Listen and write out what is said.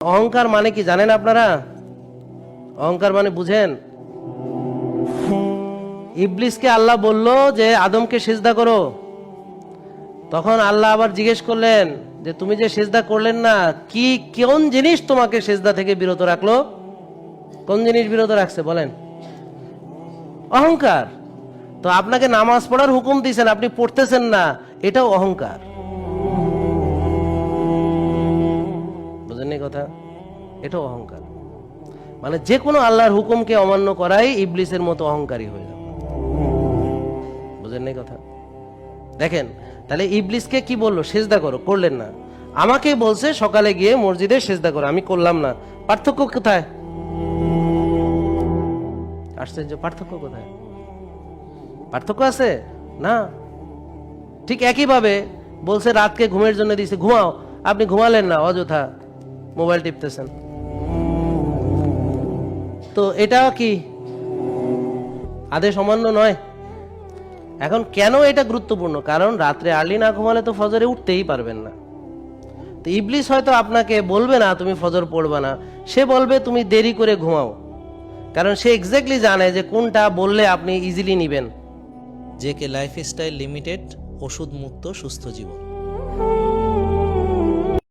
অহংকার মানে কি জানেন আপনারা? অহংকার মানে বুঝেন? ইবলিসকে আল্লাহ বলল যে আদমকে সিজদা করো, তখন আল্লাহ আবার জিজ্ঞেস করলেন যে তুমি যে সিজদা করলেন না, কি কোন জিনিস তোমাকে সিজদা থেকে বিরত রাখলো? কোন জিনিস বিরত রাখছে বলেন? অহংকার। তো আপনাকে নামাজ পড়ার হুকুম দিয়েছেন, আপনি পড়তেছেন না, এটাও অহংকার। বুঝেননি কথা? এটাও অহংকার। মানে যে কোনো আল্লাহর হুকুমকে অমান্য করাই ইবলিসের মতো অহংকারী হয়ে যাবে। বুঝেননি কথা? দেখেন, তাহলে ইবলিসকে কি বললো? সেজদা করো, করলেন না। আমাকে বলছে সকালে গিয়ে মসজিদে সেজদা করো, আমি করলাম না। পার্থক্য কোথায়? আশ্চর্য, পার্থক্য কোথায়? পার্থক্য আছে না? ঠিক একইভাবে বলছে রাতকে ঘুমের জন্য দিয়েছে, ঘুমাও, আপনি ঘুমালেন না, অযথা মোবাইল টিপতেছেন। তো এটা কি আদেশ অমান্য নয়? এখন কেন এটা গুরুত্বপূর্ণ? কারণ রাত্রে আর্লি না ঘুমালে তো ফজরে উঠতেই পারবেন না। তো ইবলিস হয়তো আপনাকে বলবে না তুমি ফজর পড়বে না, সে বলবে তুমি দেরি করে ঘুমাও, কারণ সে এক্স্যাক্টলি জানে যে কোনটা বললে আপনি ইজিলি নিবেন। জেকে লাইফস্টাইল লিমিটেড, ওষুধ মুক্ত সুস্থ জীবন।